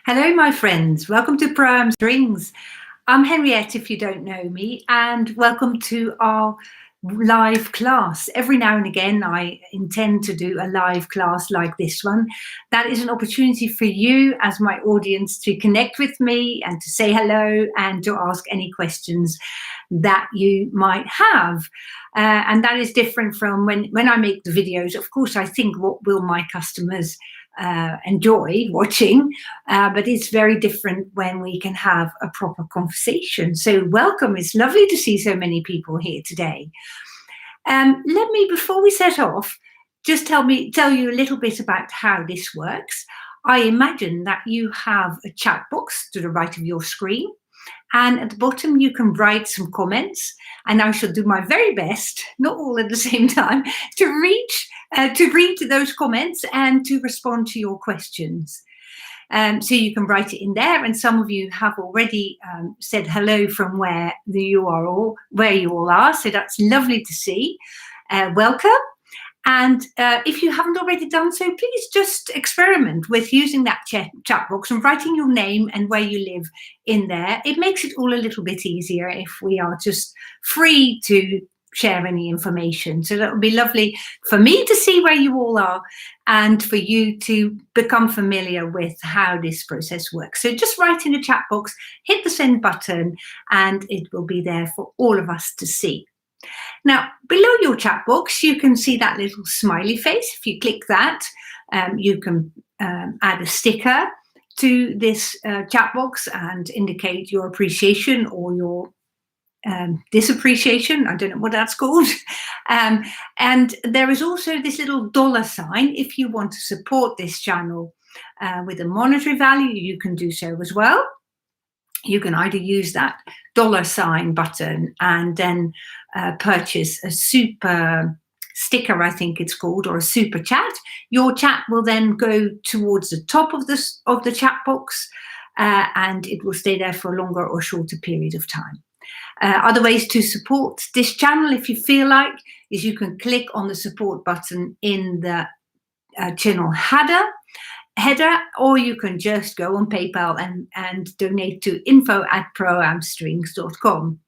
Hello, my friends. Welcome to Pro Strings. I'm Henriette, if you don't know me, and welcome to our live class. Every now and again, I intend to do a live class like this one. That is an opportunity for you as my audience to connect with me and to say hello and to ask any questions that you might have. And that is different from when I make the videos. Of course, I think, what will my customers enjoy watching, but it's very different when we can have a proper conversation. So welcome. It's lovely to see so many people here today. Let me, before we set off, just tell you a little bit about how this works. I imagine that you have a chat box to the right of your screen, and at the bottom you can write some comments, and I shall do my very best, not all at the same time, to read those comments and to respond to your questions. So you can write it in there, and some of you have already said hello from where you all are, so that's lovely to see. Welcome. And if you haven't already done so, please just experiment with using that chat box and writing your name and where you live in there. It makes it all a little bit easier if we are just free to share any information. So that would be lovely for me to see where you all are and for you to become familiar with how this process works. So just write in the chat box, hit the send button, and it will be there for all of us to see. Now, below your chat box, you can see that little smiley face. If you click that, you can add a sticker to this chat box and indicate your appreciation or your disappreciation. I don't know what that's called. And there is also this little $sign. If you want to support this channel with a monetary value, you can do so as well. You can either use that $sign button and then purchase a super sticker, I think it's called, or a super chat. Your chat will then go towards the top of the chat box, and it will stay there for a longer or shorter period of time. Other ways to support this channel, if you feel like, is you can click on the support button in the channel header, or you can just go on PayPal and donate to info@proamstrings.com.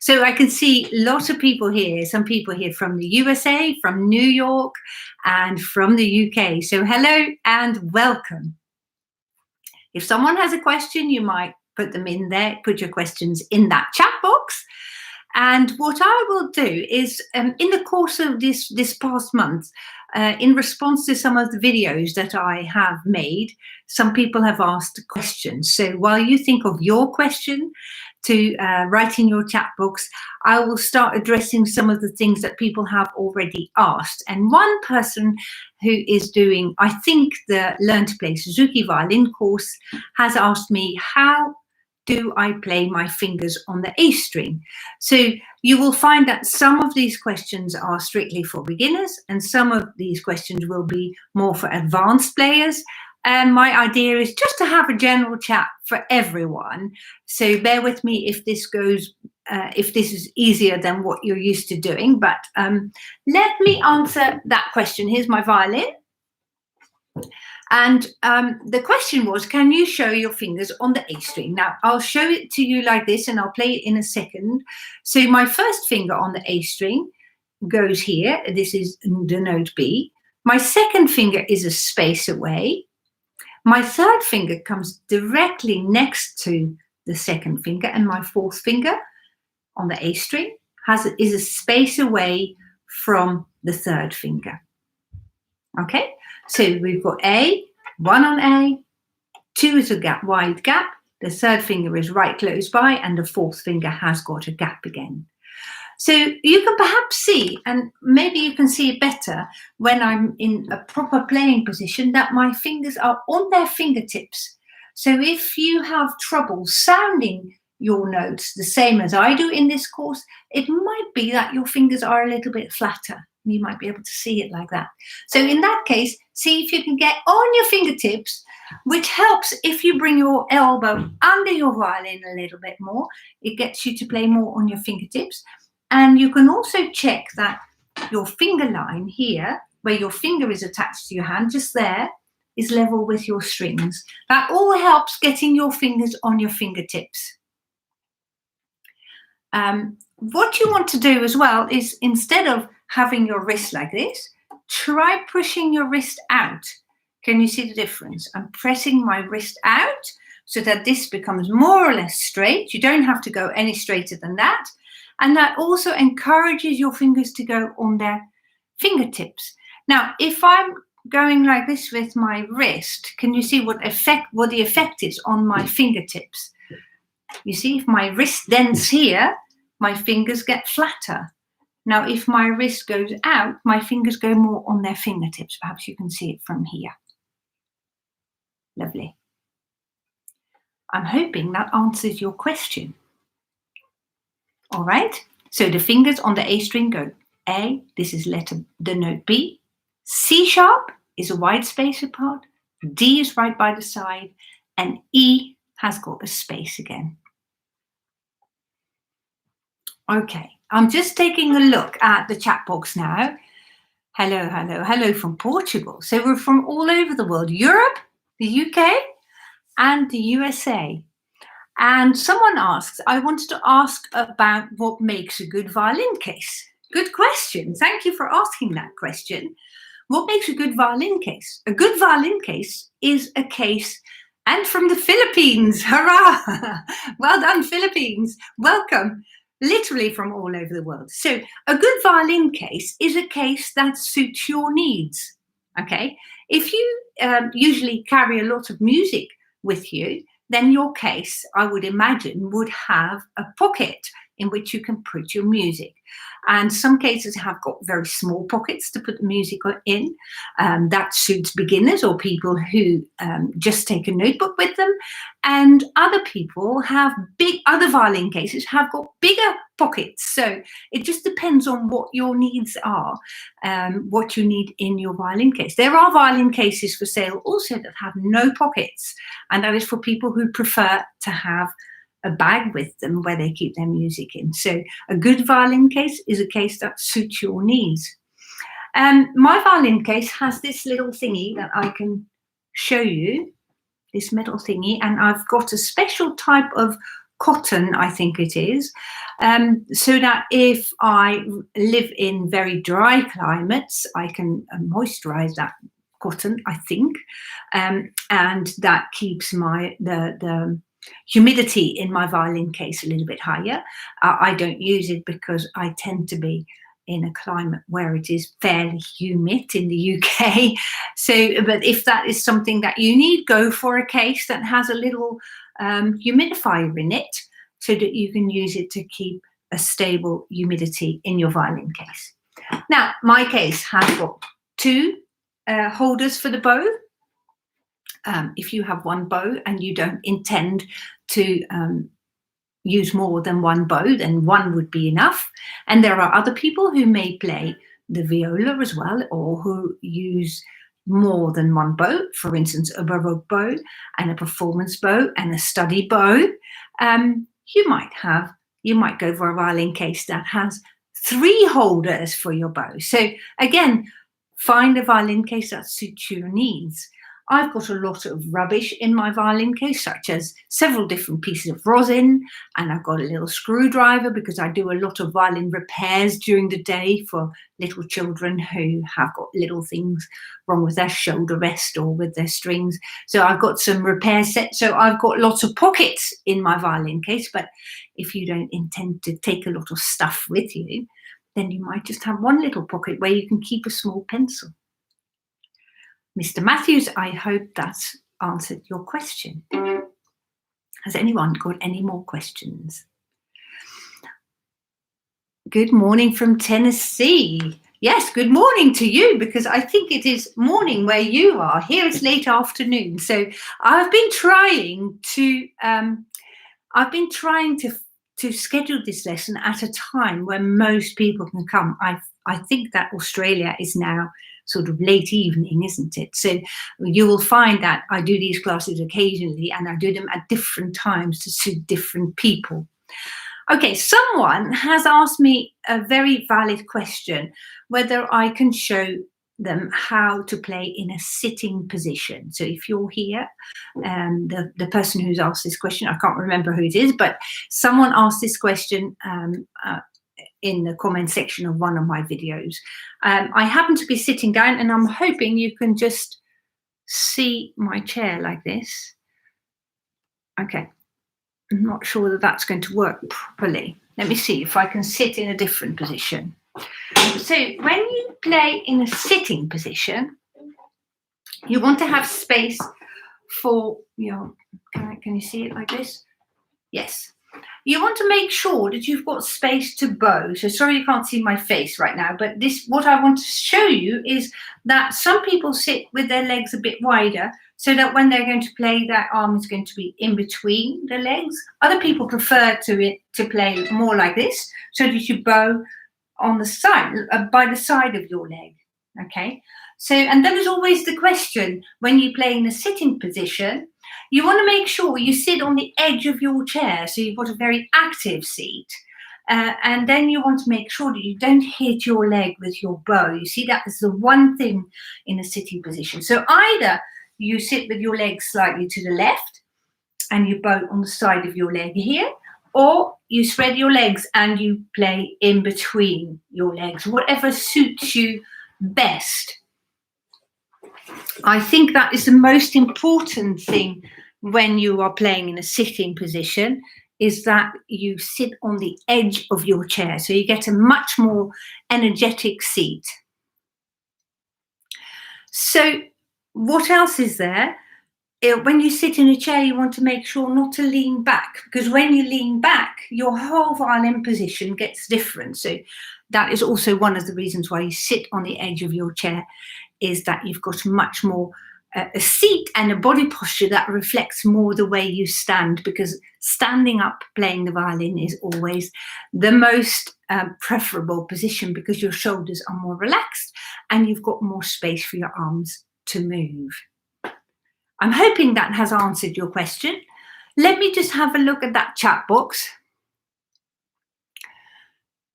So I can see lots of people here, some people here from the USA, from New York, and from the UK. So hello and welcome. If someone has a question, you might put them in there, put your questions in that chat box. And what I will do is, in the course of this past month, in response to some of the videos that I have made, some people have asked questions. So while you think of your question to write in your chat box, I will start addressing some of the things that people have already asked. And one person who is doing, I think, the Learn to Play Suzuki Violin course has asked me, how do I play my fingers on the A string? So you will find that some of these questions are strictly for beginners and some of these questions will be more for advanced players. And my idea is just to have a general chat for everyone. So bear with me if this goes, if this is easier than what you're used to doing. But let me answer that question. Here's my violin. And the question was, can you show your fingers on the A string? Now, I'll show it to you like this, and I'll play it in a second. So my first finger on the A string goes here. This is the note B. My second finger is a space away. My third finger comes directly next to the second finger, and my fourth finger on the A string is a space away from the third finger. Okay, so we've got A, 1 on A, 2 is a wide gap, the third finger is right close by, and the fourth finger has got a gap again. So you can perhaps see, and maybe you can see it better when I'm in a proper playing position, that my fingers are on their fingertips. So if you have trouble sounding your notes the same as I do in this course, it might be that your fingers are a little bit flatter. You might be able to see it like that. So in that case, see if you can get on your fingertips, which helps if you bring your elbow under your violin a little bit more. It gets you to play more on your fingertips. And you can also check that your finger line here, where your finger is attached to your hand, just there, is level with your strings. That all helps getting your fingers on your fingertips. What you want to do as well is, instead of having your wrist like this, try pushing your wrist out. Can you see the difference? I'm pressing my wrist out so that this becomes more or less straight. You don't have to go any straighter than that. And that also encourages your fingers to go on their fingertips. Now, if I'm going like this with my wrist, can you see what the effect is on my fingertips? You see, if my wrist dents here, my fingers get flatter. Now, if my wrist goes out, my fingers go more on their fingertips. Perhaps you can see it from here. Lovely. I'm hoping that answers your question. All right. So the fingers on the A string go A. This is the note B. C sharp is a wide space apart. D is right by the side. And E has got a space again. Okay. I'm just taking a look at the chat box now. Hello, hello, hello from Portugal. So we're from all over the world. Europe, the UK, and the USA. And someone asks, I wanted to ask about what makes a good violin case. Good question. Thank you for asking that question. What makes a good violin case? A good violin case is a case, and from the Philippines. Hurrah! Well done, Philippines. Welcome. Literally from all over the world. So a good violin case is a case that suits your needs. Okay. If you usually carry a lot of music with you, then your case, I would imagine, would have a pocket in which you can put your music. And some cases have got very small pockets to put the music in. That suits beginners or people who just take a notebook with them. And other people have other violin cases have got bigger pockets. So it just depends on what your needs are, what you need in your violin case. There are violin cases for sale also that have no pockets. And that is for people who prefer to have a bag with them where they keep their music in. So a good violin case is a case that suits your needs. My violin case has this little thingy that I can show you, this metal thingy, and I've got a special type of cotton, I think it is, so that if I live in very dry climates, I can moisturize that cotton, I think, and that keeps the humidity in my violin case a little bit higher. I don't use it because I tend to be in a climate where it is fairly humid in the UK. So, but if that is something that you need, go for a case that has a little humidifier in it so that you can use it to keep a stable humidity in your violin case. Now, my case has got two holders for the bow. If you have one bow and you don't intend to use more than one bow, then one would be enough. And there are other people who may play the viola as well, or who use more than one bow, for instance, a baroque bow and a performance bow and a study bow. You might go for a violin case that has 3 holders for your bow. So again, find a violin case that suits your needs. I've got a lot of rubbish in my violin case, such as several different pieces of rosin, and I've got a little screwdriver because I do a lot of violin repairs during the day for little children who have got little things wrong with their shoulder rest or with their strings. So I've got some repair sets. So I've got lots of pockets in my violin case, but if you don't intend to take a lot of stuff with you, then you might just have one little pocket where you can keep a small pencil. Mr. Matthews, I hope that's answered your question. Has anyone got any more questions? Good morning from Tennessee. Yes, good morning to you, because I think it is morning where you are. Here it's late afternoon. So I've been trying to schedule this lesson at a time when most people can come. I think that Australia is now sort of late evening, isn't it? So you will find that I do these classes occasionally, and I do them at different times to suit different people. Okay, someone has asked me a very valid question, whether I can show them how to play in a sitting position. So if you're here, the person who's asked this question, I can't remember who it is, but someone asked this question in the comment section of one of my videos. I happen to be sitting down, and I'm hoping you can just see my chair like this. Okay, I'm not sure that that's going to work properly. Let me see if I can sit in a different position. So when you play in a sitting position, you want to have space for your, can you see it like this? Yes. You want to make sure that you've got space to bow. So sorry you can't see my face right now, but what I want to show you is that some people sit with their legs a bit wider so that when they're going to play, that arm is going to be in between the legs. Other people prefer to play more like this, so that you bow on the side, by the side of your leg. Okay. So, and then there's always the question, when you play in a sitting position, you want to make sure you sit on the edge of your chair, so you've got a very active seat. And then you want to make sure that you don't hit your leg with your bow. You see, that is the one thing in a sitting position. So either you sit with your legs slightly to the left and you bow on the side of your leg here, or you spread your legs and you play in between your legs, whatever suits you best. I think that is the most important thing when you are playing in a sitting position, is that you sit on the edge of your chair, so you get a much more energetic seat. So what else is there? When you sit in a chair, you want to make sure not to lean back, because when you lean back, your whole violin position gets different. So that is also one of the reasons why you sit on the edge of your chair, is that you've got much more a seat and a body posture that reflects more the way you stand, because standing up playing the violin is always the most preferable position, because your shoulders are more relaxed and you've got more space for your arms to move. I'm hoping that has answered your question. Let me just have a look at that chat box.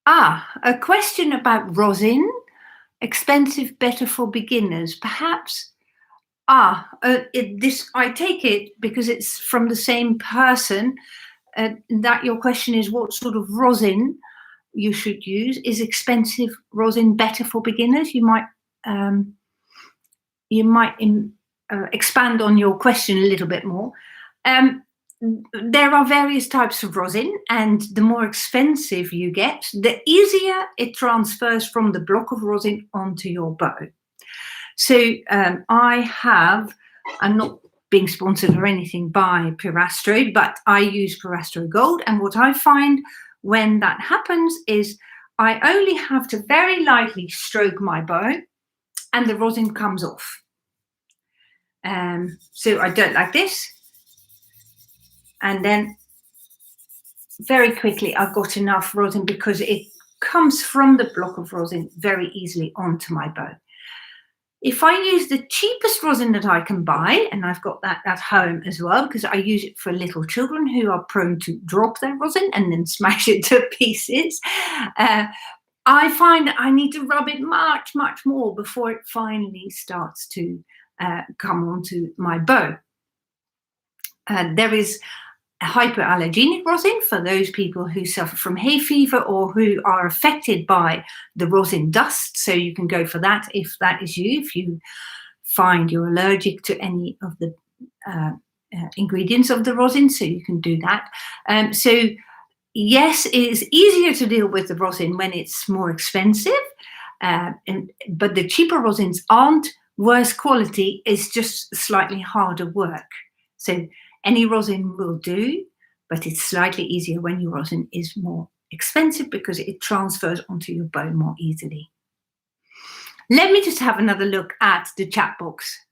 A question about rosin. Expensive, better for beginners. Perhaps, I take it because it's from the same person, that your question is what sort of rosin you should use. Is expensive rosin better for beginners? You might expand on your question a little bit more. There are various types of rosin, and the more expensive you get, the easier it transfers from the block of rosin onto your bow. So I'm not being sponsored or anything by Pirastro, but I use Pirastro Gold, and what I find when that happens is I only have to very lightly stroke my bow and the rosin comes off. So I do it like this, and then very quickly I've got enough rosin, because it comes from the block of rosin very easily onto my bow. If I use the cheapest rosin that I can buy, and I've got that at home as well, because I use it for little children who are prone to drop their rosin and then smash it to pieces, I find I need to rub it much, much more before it finally starts to come onto my bow. There is a hypoallergenic rosin for those people who suffer from hay fever or who are affected by the rosin dust. So you can go for that if that is you, if you find you're allergic to any of the ingredients of the rosin, so you can do that. So yes, it is easier to deal with the rosin when it's more expensive, but the cheaper rosins aren't worse quality, it's just slightly harder work. So any rosin will do, but it's slightly easier when your rosin is more expensive, because it transfers onto your bow more easily. Let me just have another look at the chat box.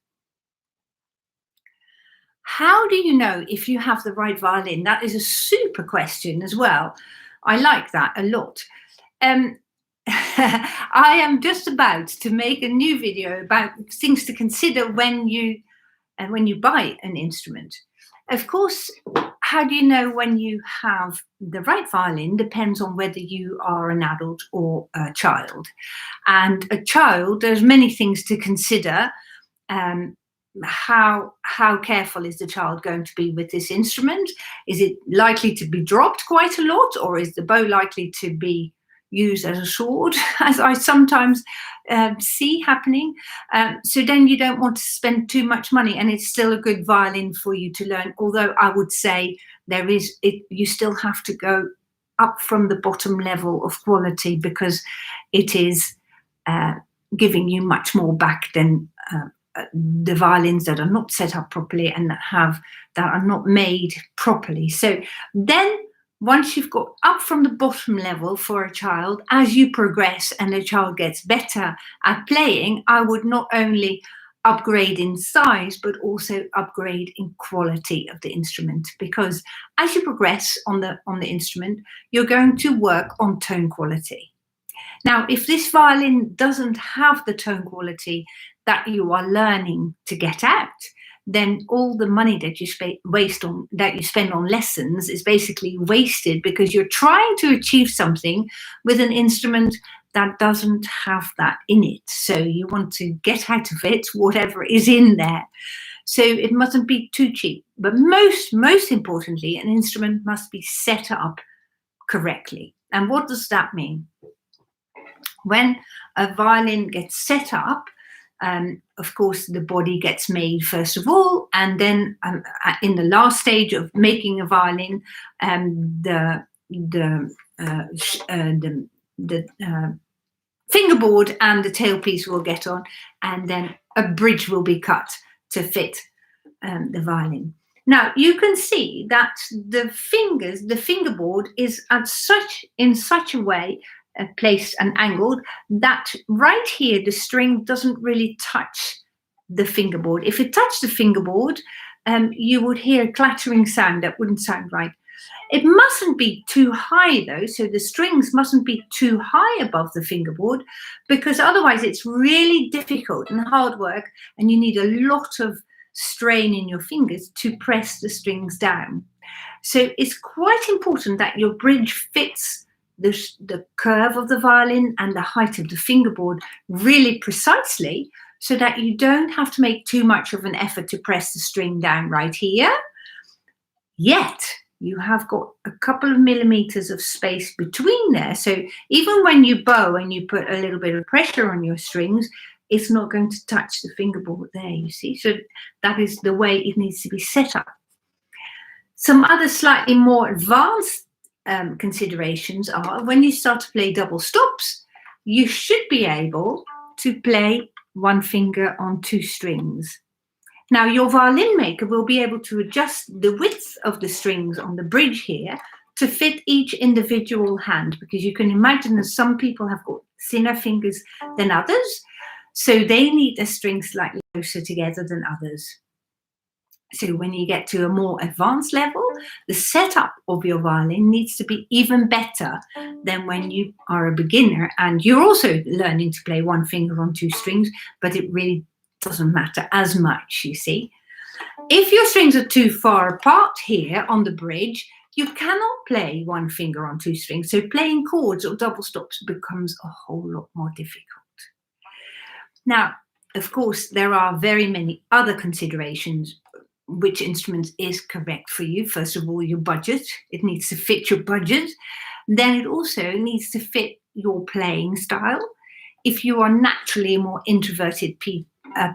How do you know if you have the right violin? That is a super question as well. I like that a lot. I am just about to make a new video about things to consider when you buy an instrument. Of course, how do you know when you have the right violin depends on whether you are an adult or a child. And a child, there's many things to consider. How careful is the child going to be with this instrument? Is it likely to be dropped quite a lot, or is the bow likely to be used as a sword, as I sometimes see happening? So then you don't want to spend too much money, and it's still a good violin for you to learn. Although I would say you still have to go up from the bottom level of quality, because it is giving you much more back than the violins that are not set up properly and that are not made properly. So then once you've got up from the bottom level for a child, as you progress and the child gets better at playing, I would not only upgrade in size, but also upgrade in quality of the instrument, because as you progress on the instrument, you're going to work on tone quality. Now, if this violin doesn't have the tone quality that you are learning to get out, then all the money that you spend on lessons is basically wasted, because you're trying to achieve something with an instrument that doesn't have that in it. So you want to get out of it whatever is in there. So it mustn't be too cheap. But most importantly, an instrument must be set up correctly. And what does that mean? When a violin gets set up, of course, the body gets made first of all, and then in the last stage of making a violin, the fingerboard and the tailpiece will get on, and then a bridge will be cut to fit the violin. Now you can see that the fingerboard is in such a way placed and angled that right here the string doesn't really touch the fingerboard. If it touched the fingerboard, you would hear a clattering sound that wouldn't sound right. It mustn't be too high though, so the strings mustn't be too high above the fingerboard, because otherwise it's really difficult and hard work, and you need a lot of strain in your fingers to press the strings down. So it's quite important that your bridge fits the curve of the violin and the height of the fingerboard really precisely, so that you don't have to make too much of an effort to press the string down right here. Yet you have got a couple of millimeters of space between there. So even when you bow and you put a little bit of pressure on your strings, it's not going to touch the fingerboard there, you see. So that is the way it needs to be set up. Some other slightly more advanced considerations are, when you start to play double stops, you should be able to play one finger on two strings. Now your violin maker will be able to adjust the width of the strings on the bridge here to fit each individual hand, because you can imagine that some people have got thinner fingers than others, so they need their strings slightly closer together than others. So when you get to a more advanced level, the setup of your violin needs to be even better than when you are a beginner and you're also learning to play one finger on two strings, but it really doesn't matter as much, you see. If your strings are too far apart here on the bridge, you cannot play one finger on two strings. So playing chords or double stops becomes a whole lot more difficult. Now, of course, there are very many other considerations. Which instrument is correct for you? First of all, your budget. It needs to fit your budget. Then it also needs to fit your playing style. If you are naturally a more introverted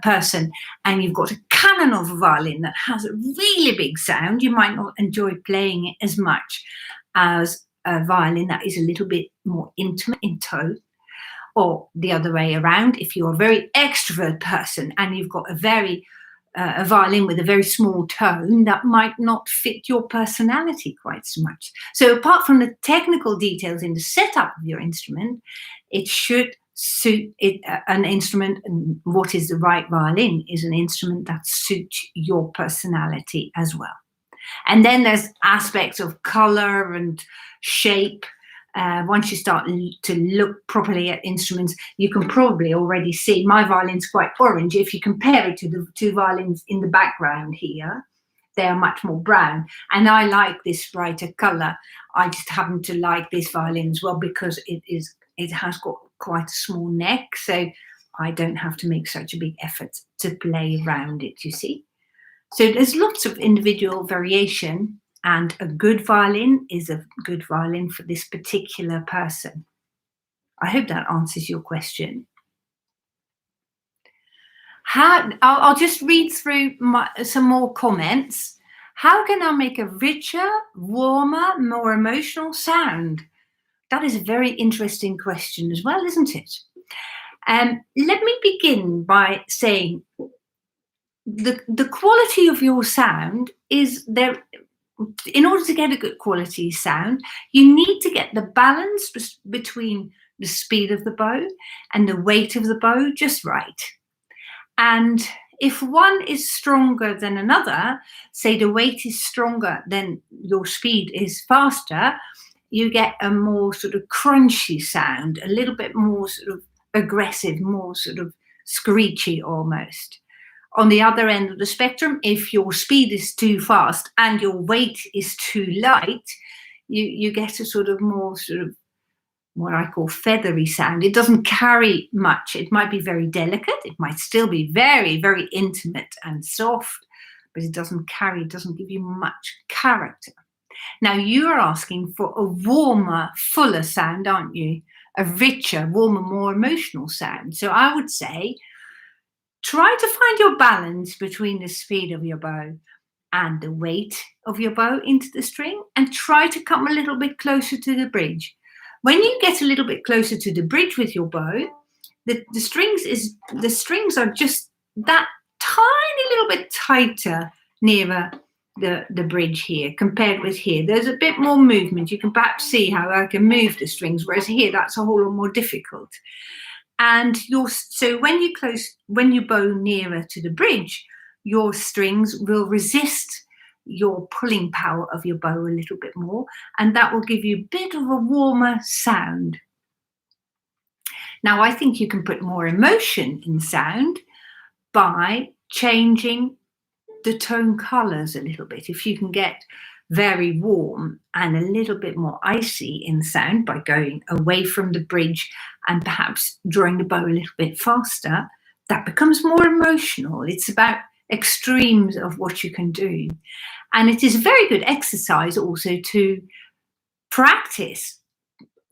person and you've got a cannon of a violin that has a really big sound, you might not enjoy playing it as much as a violin that is a little bit more intimate in tone. Or the other way around, if you're a very extrovert person and you've got a violin with a very small tone, that might not fit your personality quite so much. So apart from the technical details in the setup of your instrument, it should suit it. An instrument, and what is the right violin is an instrument that suits your personality as well. And then there's aspects of color and shape. Once you start to look properly at instruments, you can probably already see my violin's quite orange if you compare it to the two violins in the background here. they are much more brown. And I like this brighter colour. I just happen to like this violin as well because it has got quite a small neck, so I don't have to make such a big effort to play around it, you see. So there's lots of individual variation, and a good violin is a good violin for this particular person. I hope that answers your question. I'll just read through some more comments. How can I make a richer, warmer, more emotional sound? That is a very interesting question as well, isn't it? Let me begin by saying the quality of your sound is there. In order to get a good quality sound, you need to get the balance between the speed of the bow and the weight of the bow just right. And if one is stronger than another, say the weight is stronger than your speed is faster, you get a more sort of crunchy sound, a little bit more sort of aggressive, more sort of screechy almost. On the other end of the spectrum, if your speed is too fast and your weight is too light, you get a sort of more sort of what I call feathery sound. It doesn't carry much. It might be very delicate. It might still be very, very intimate and soft, but it doesn't give you much character. Now, you are asking for a warmer, fuller sound, aren't you? A richer, warmer, more emotional sound. So I would say, try to find your balance between the speed of your bow and the weight of your bow into the string, and try to come a little bit closer to the bridge. When you get a little bit closer to the bridge with your bow, the strings are just that tiny little bit tighter nearer the bridge here compared with here. There's a bit more movement. You can perhaps see how I can move the strings, whereas here that's a whole lot more difficult. And so when you bow nearer to the bridge, your strings will resist your pulling power of your bow a little bit more, and that will give you a bit of a warmer sound. Now, I think you can put more emotion in sound by changing the tone colors a little bit. If you can get very warm and a little bit more icy in sound by going away from the bridge and perhaps drawing the bow a little bit faster, that becomes more emotional. It's about extremes of what you can do. And it is a very good exercise also to practice.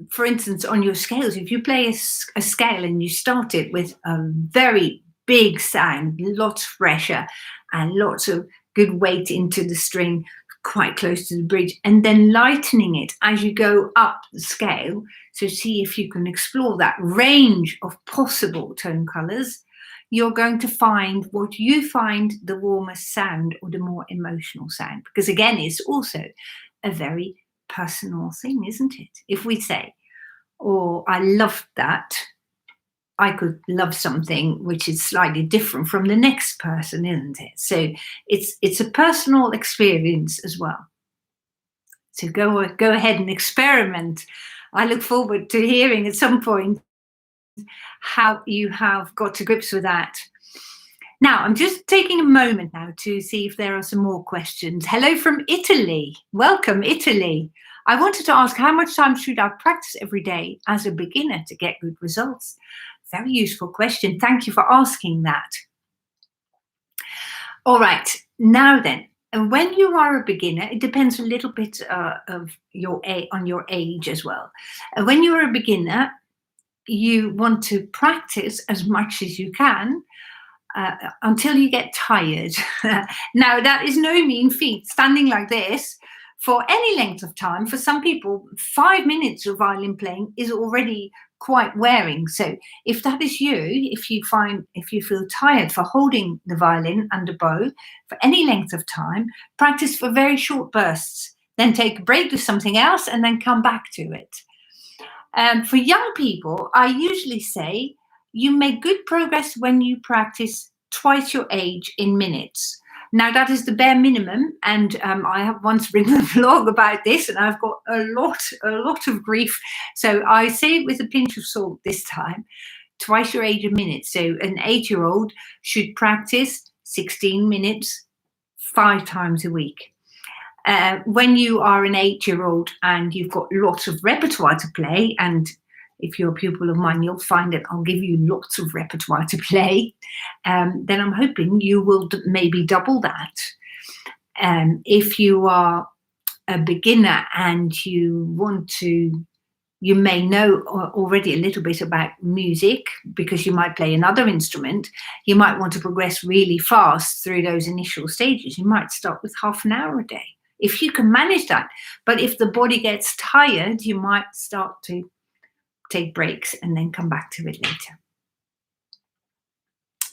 For instance, on your scales, if you play a scale and you start it with a very big sound, lots of pressure and lots of good weight into the string quite close to the bridge, and then lightening it as you go up the scale, so see if you can explore that range of possible tone colors, you're going to find what you find the warmest sound or the more emotional sound. Because again, it's also a very personal thing, isn't it? If we say, oh, I love that, I could love something which is slightly different from the next person, isn't it? So it's a personal experience as well. So go ahead and experiment. I look forward to hearing at some point how you have got to grips with that. Now, I'm just taking a moment now to see if there are some more questions. Hello from Italy. Welcome, Italy. I wanted to ask, how much time should I practice every day as a beginner to get good results? Very useful question. Thank you for asking that. All right, now then, when you are a beginner, it depends a little bit on your age as well. When you are a beginner, you want to practice as much as you can until you get tired. Now, that is no mean feat. Standing like this for any length of time, for some people, 5 minutes of violin playing is already quite wearing. So if that is you, if you feel tired for holding the violin and the bow for any length of time, practice for very short bursts, then take a break, do something else, and then come back to it. For young people, I usually say you make good progress when you practice twice your age in minutes. Now, that is the bare minimum, and I have once written a blog about this, and I've got a lot of grief. So I say it with a pinch of salt this time, twice your age in minutes. So an 8-year-old should practice 16 minutes 5 times a week. When you are an 8-year-old and you've got lots of repertoire to play, and if you're a pupil of mine, you'll find that I'll give you lots of repertoire to play, then I'm hoping you will maybe double that. If you are a beginner and you may know already a little bit about music because you might play another instrument, you might want to progress really fast through those initial stages. You might start with half an hour a day, if you can manage that. But if the body gets tired, you might start to take breaks and then come back to it later.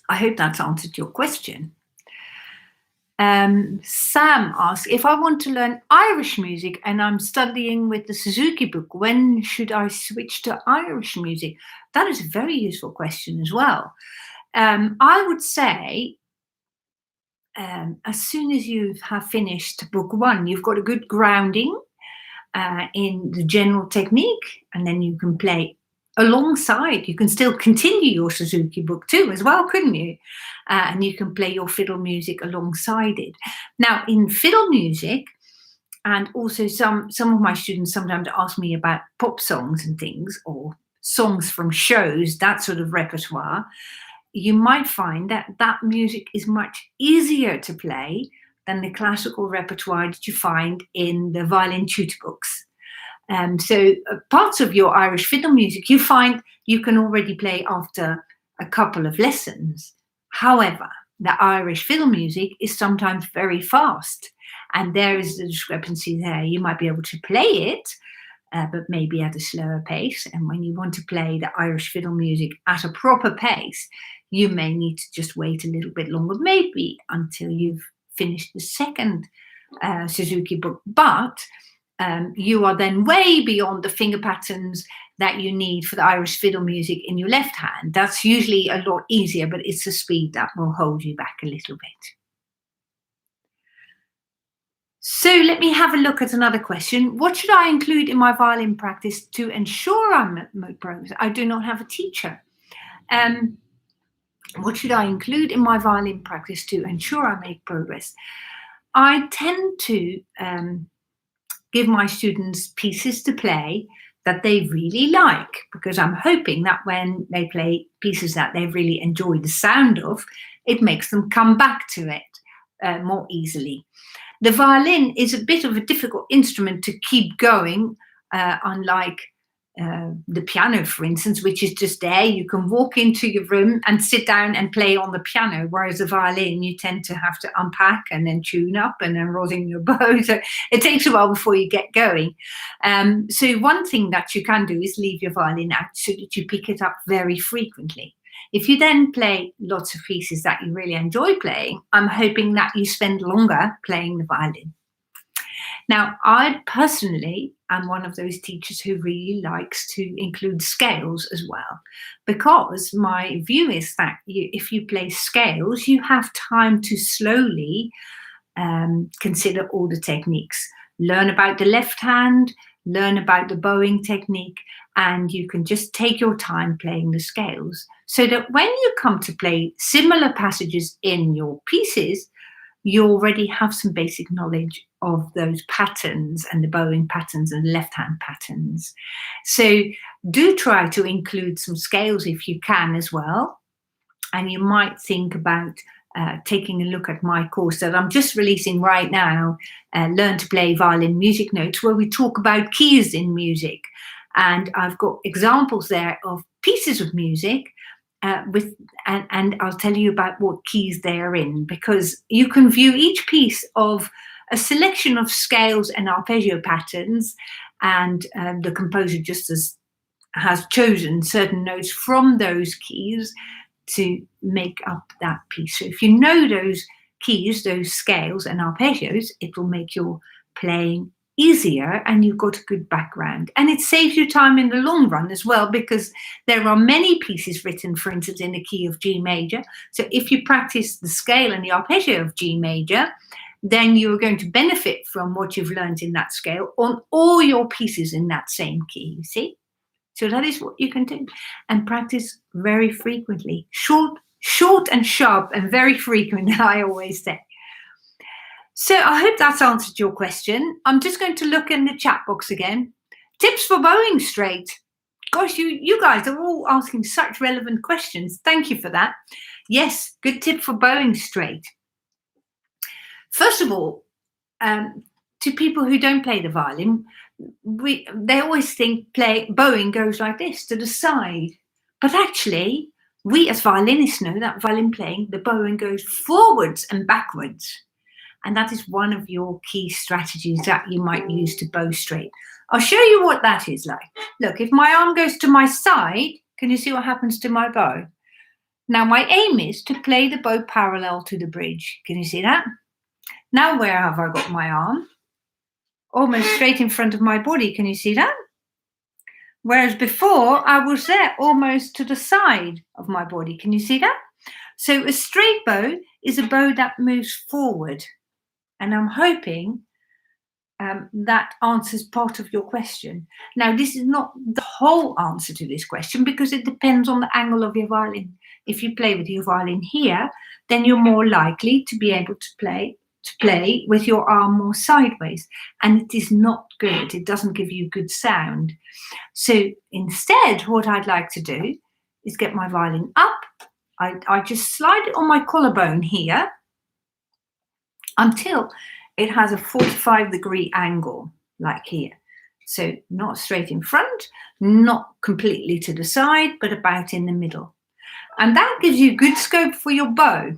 I hope that's answered your question. Sam asks, if I want to learn Irish music and I'm studying with the Suzuki book, when should I switch to Irish music? That is a very useful question as well. I would say as soon as you have finished book 1, you've got a good grounding in the general technique, and then you can play alongside. You can still continue your Suzuki book 2 as well, couldn't you? And you can play your fiddle music alongside it. Now, in fiddle music, and also some of my students sometimes ask me about pop songs and things, or songs from shows, that sort of repertoire, you might find that that music is much easier to play than the classical repertoire that you find in the violin tutor books. So parts of your Irish fiddle music you find you can already play after a couple of lessons. However, the Irish fiddle music is sometimes very fast, and there is the discrepancy there. You might be able to play it, but maybe at a slower pace. And when you want to play the Irish fiddle music at a proper pace, you may need to just wait a little bit longer, maybe until you've finished the second Suzuki book. But you are then way beyond the finger patterns that you need for the Irish fiddle music in your left hand. That's usually a lot easier, but it's the speed that will hold you back a little bit. So let me have a look at another question. What should I include in my violin practice to ensure I make progress? I do not have a teacher. What should I include in my violin practice to ensure I make progress? I tend to give my students pieces to play that they really like, because I'm hoping that when they play pieces that they really enjoy the sound of, it makes them come back to it more easily. The violin is a bit of a difficult instrument to keep going, unlike the piano, for instance, which is just there. You can walk into your room and sit down and play on the piano, whereas the violin, you tend to have to unpack and then tune up and then rosin your bow. So it takes a while before you get going. So one thing that you can do is leave your violin out so that you pick it up very frequently. If you then play lots of pieces that you really enjoy playing, I'm hoping that you spend longer playing the violin. Now, I personally am one of those teachers who really likes to include scales as well, because my view is that if you play scales, you have time to slowly consider all the techniques, learn about the left hand, learn about the bowing technique, and you can just take your time playing the scales, so that when you come to play similar passages in your pieces, you already have some basic knowledge of those patterns and the bowing patterns and left hand patterns. So do try to include some scales if you can as well. And you might think about taking a look at my course that I'm just releasing right now, Learn to Play Violin Music Notes, where we talk about keys in music. And I've got examples there of pieces of music and I'll tell you about what keys they are in, because you can view each piece of a selection of scales and arpeggio patterns, and the composer just has chosen certain notes from those keys to make up that piece. So if you know those keys, those scales and arpeggios, it will make your playing easier, and you've got a good background, and it saves you time in the long run as well, because there are many pieces written, for instance, in the key of G major. So if you practice the scale and the arpeggio of G major, then you're going to benefit from what you've learned in that scale on all your pieces in that same key, you see? So that is what you can do, and practice very frequently. Short and sharp and very frequent, I always say. So I hope that's answered your question. I'm just going to look in the chat box again. Tips for bowing straight. Gosh, you guys are all asking such relevant questions. Thank you for that. Yes, good tip for bowing straight. First of all, to people who don't play the violin, they always think bowing goes like this, to the side. But actually, we as violinists know that violin playing, the bowing goes forwards and backwards. And that is one of your key strategies that you might use to bow straight. I'll show you what that is like. Look, if my arm goes to my side, can you see what happens to my bow? Now, my aim is to play the bow parallel to the bridge. Can you see that? Now, where have I got my arm? Almost straight in front of my body. Can you see that? Whereas before, I was there almost to the side of my body. Can you see that? So a straight bow is a bow that moves forward. And I'm hoping that answers part of your question. Now, this is not the whole answer to this question because it depends on the angle of your violin. If you play with your violin here, then you're more likely to be able to play with your arm more sideways, and it is not good. It doesn't give you good sound. So instead, what I'd like to do is get my violin up. I just slide it on my collarbone here until it has a 45-degree angle, like here. So not straight in front, not completely to the side, but about in the middle. And that gives you good scope for your bow.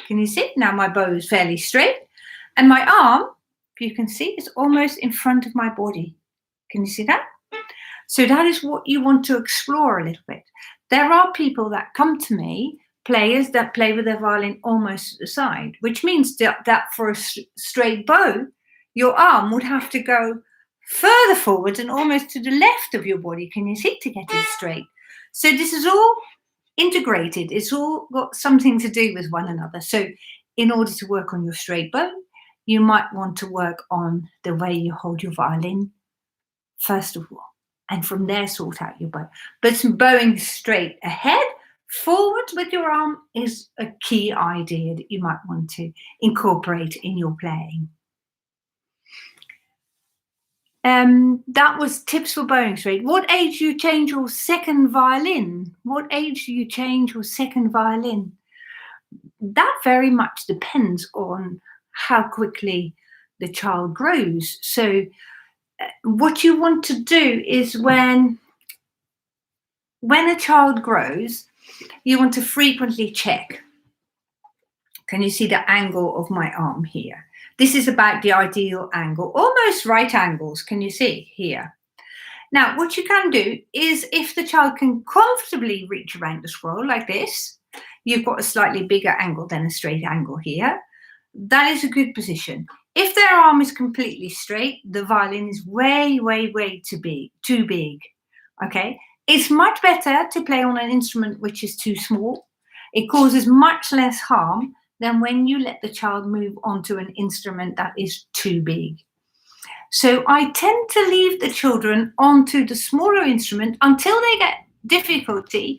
Can you see? Now my bow is fairly straight. And my arm, if you can see, is almost in front of my body. Can you see that? So that is what you want to explore a little bit. There are people that come to me, players that play with their violin almost to the side, which means that for a straight bow, your arm would have to go further forward and almost to the left of your body. Can you see? To get it straight. So this is all integrated. It's all got something to do with one another. So in order to work on your straight bow, you might want to work on the way you hold your violin, first of all, and from there sort out your bow. But some bowing straight ahead, forwards with your arm is a key idea that you might want to incorporate in your playing. That was tips for bowing straight. What age do you change your second violin? What age do you change your second violin? That very much depends on how quickly the child grows. So what you want to do is when a child grows, you want to frequently check. Can you see the angle of my arm here? This is about the ideal angle, almost right angles. Can you see here? Now, what you can do is if the child can comfortably reach around the scroll like this, you've got a slightly bigger angle than a straight angle here. That is a good position. If their arm is completely straight, the violin is way, way, way too big. Okay? It's much better to play on an instrument which is too small. It causes much less harm than when you let the child move onto an instrument that is too big. So I tend to leave the children onto the smaller instrument until they get difficulty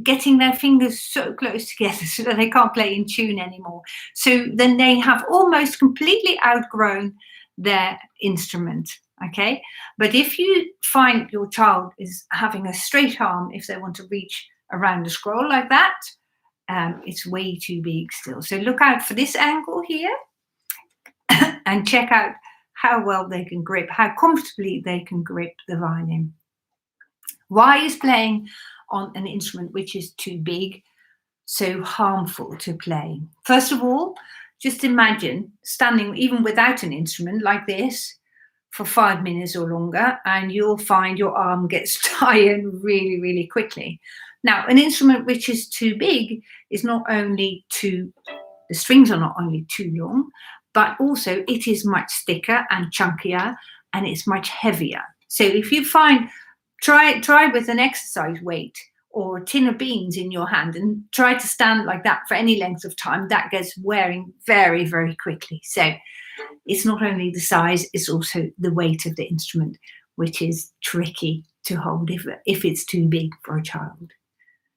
getting their fingers so close together so that they can't play in tune anymore. So then they have almost completely outgrown their instrument. Okay, but if you find your child is having a straight arm, if they want to reach around the scroll like that, it's way too big still. So look out for this angle here and check out how well they can grip, how comfortably they can grip the violin. Why is playing on an instrument which is too big so harmful to play? First of all, just imagine standing even without an instrument like this for 5 minutes or longer, and you'll find your arm gets tired really, really quickly. Now, an instrument which is too big is not only the strings are not only too long, but also it is much thicker and chunkier, and it's much heavier. So if you find, try with an exercise weight or a tin of beans in your hand and try to stand like that for any length of time, that gets wearing very, very quickly. So it's not only the size, it's also the weight of the instrument, which is tricky to hold if it's too big for a child.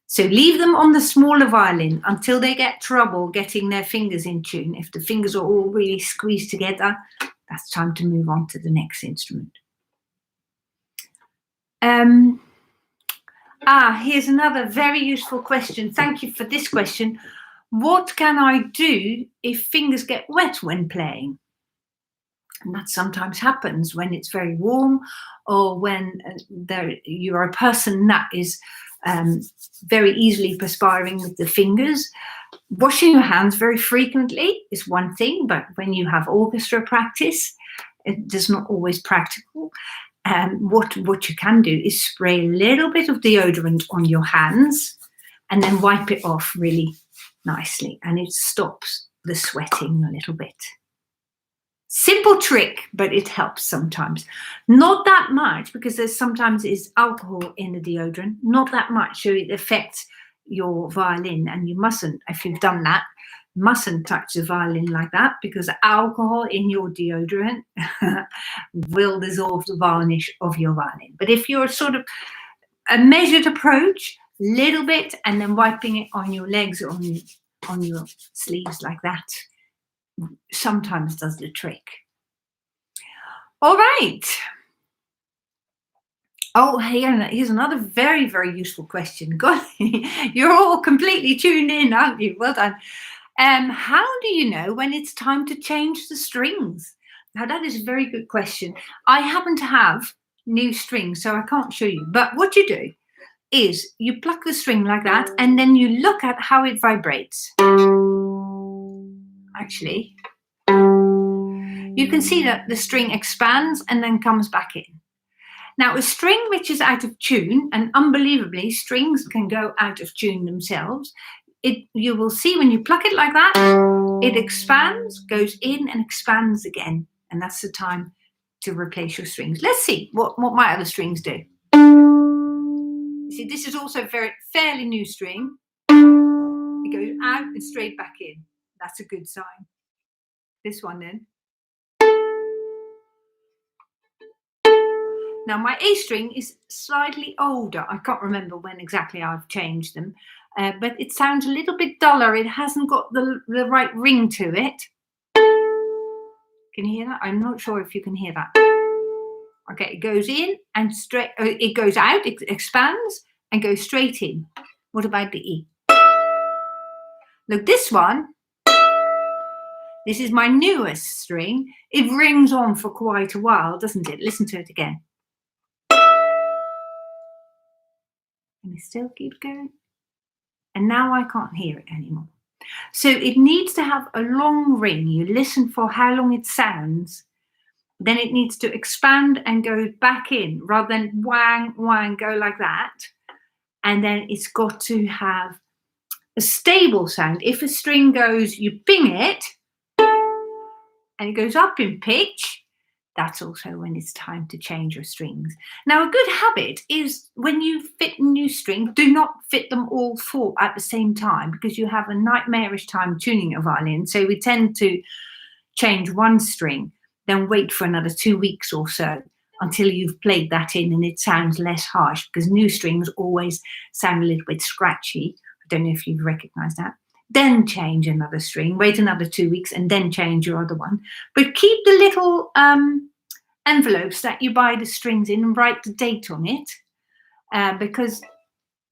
So leave them on the smaller violin until they get trouble getting their fingers in tune. If the fingers are all really squeezed together, that's time to move on to the next instrument. Here's another very useful question. Thank you for this question. What can I do if fingers get wet when playing? And that sometimes happens when it's very warm, or when you're a person that is very easily perspiring with the fingers. Washing your hands very frequently is one thing, but when you have orchestra practice, it is not always practical. What you can do is spray a little bit of deodorant on your hands and then wipe it off really nicely, and it stops the sweating a little bit. Simple trick, but it helps sometimes. Not that much, because there's sometimes is alcohol in the deodorant, not that much, so it affects your violin, and you mustn't, if you've done that, mustn't touch the violin like that, because alcohol in your deodorant will dissolve the varnish of your violin. But if you're sort of a measured approach, little bit, and then wiping it on your legs or on your sleeves like that, sometimes does the trick. All right. Oh, here's another very, very useful question. God, you're all completely tuned in, aren't you? Well done. How do you know when it's time to change the strings? Now, that is a very good question. I happen to have new strings, so I can't show you. But what you do is you pluck the string like that, and then you look at how it vibrates. Actually, you can see that the string expands and then comes back in. Now, a string which is out of tune, and unbelievably, strings can go out of tune themselves. You will see when you pluck it like that, it expands, goes in and expands again. And that's the time to replace your strings. Let's see what my other strings do. You see, this is also a fairly new string. It goes out and straight back in. That's a good sign. This one then. Now, my A string is slightly older. I can't remember when exactly I've changed them, but it sounds a little bit duller. It hasn't got the right ring to it. Can you hear that? I'm not sure if you can hear that. Okay, it goes in and straight, it goes out, it expands and goes straight in. What about the E? Look, this one, this is my newest string. It rings on for quite a while, doesn't it? Listen to it again. And it still keeps going. And now I can't hear it anymore. So it needs to have a long ring. You listen for how long it sounds. Then it needs to expand and go back in, rather than wang, wang, go like that. And then it's got to have a stable sound. If a string goes, you ping it, and it goes up in pitch, that's also when it's time to change your strings. Now, a good habit is when you fit a new string, do not fit them all four at the same time, because you have a nightmarish time tuning a violin. So we tend to change one string, then wait for another 2 weeks or so until you've played that in and it sounds less harsh, because new strings always sound a little bit scratchy. I don't know if you've recognized that. Then change another string, wait another 2 weeks, and then change your other one. But keep the little envelopes that you buy the strings in and write the date on it, because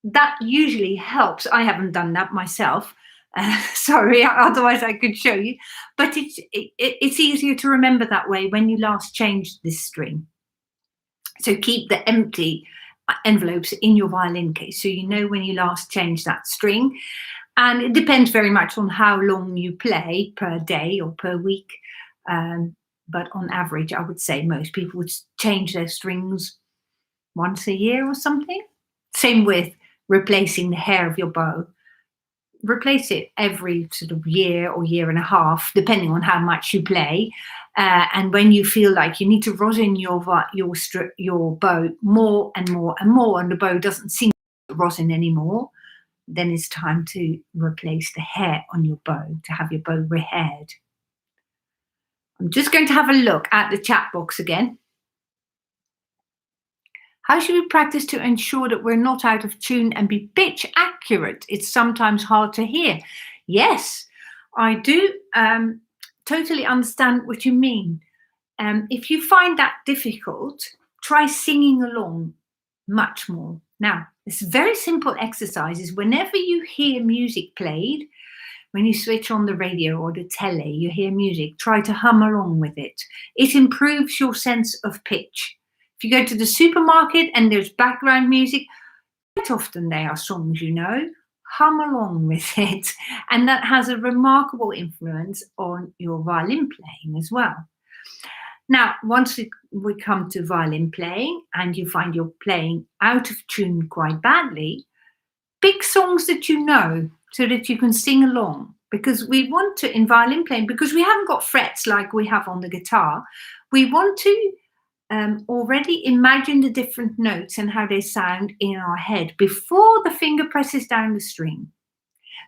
that usually helps. I haven't done that myself. Sorry, otherwise I could show you. But it's easier to remember that way when you last changed this string. So keep the empty envelopes in your violin case so you know when you last changed that string. And it depends very much on how long you play per day or per week. But on average, I would say most people would change their strings once a year or something. Same with replacing the hair of your bow. Replace it every sort of year or year and a half, depending on how much you play. And when you feel like you need to rosin your bow more and more and more, and the bow doesn't seem to rosin anymore, then it's time to replace the hair on your bow, to have your bow rehaired. I'm just going to have a look at the chat box again. How should we practice to ensure that we're not out of tune and be pitch accurate? It's sometimes hard to hear. Yes, I do totally understand what you mean. If you find that difficult, try singing along much more. Now, this very simple exercise is whenever you hear music played, when you switch on the radio or the telly, you hear music, try to hum along with it. It improves your sense of pitch. If you go to the supermarket and there's background music, quite often they are songs you know, hum along with it. And that has a remarkable influence on your violin playing as well. Now, once we come to violin playing and you find you're playing out of tune quite badly, pick songs that you know so that you can sing along. Because we want to, in violin playing, because we haven't got frets like we have on the guitar, we want to already imagine the different notes and how they sound in our head before the finger presses down the string.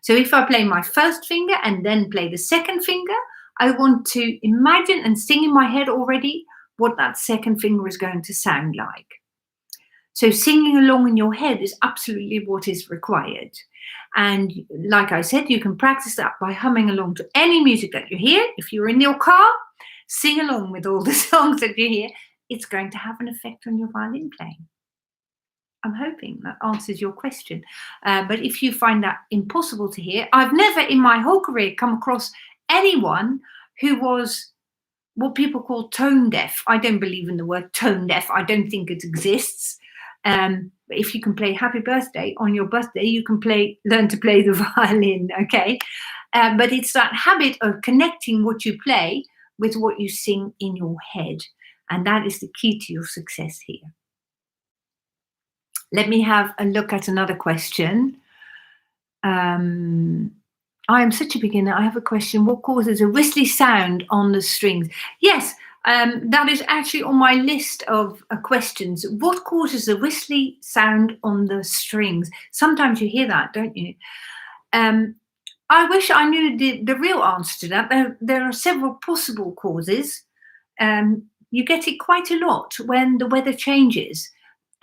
So if I play my first finger and then play the second finger, I want to imagine and sing in my head already what that second finger is going to sound like. So singing along in your head is absolutely what is required. And like I said, you can practice that by humming along to any music that you hear. If you're in your car, sing along with all the songs that you hear. It's going to have an effect on your violin playing. I'm hoping that answers your question. But if you find that impossible to hear, I've never in my whole career come across anyone who was what people call tone deaf. I don't believe in the word tone deaf. I don't think it exists. But if you can play Happy Birthday on your birthday, you can learn to play the violin, okay? But it's that habit of connecting what you play with what you sing in your head. And that is the key to your success here. Let me have a look at another question. I am such a beginner. I have a question. What causes a whistly sound on the strings? Yes, that is actually on my list of questions. What causes a whistly sound on the strings? Sometimes you hear that, don't you? I wish I knew the real answer to that. There are several possible causes. You get it quite a lot when the weather changes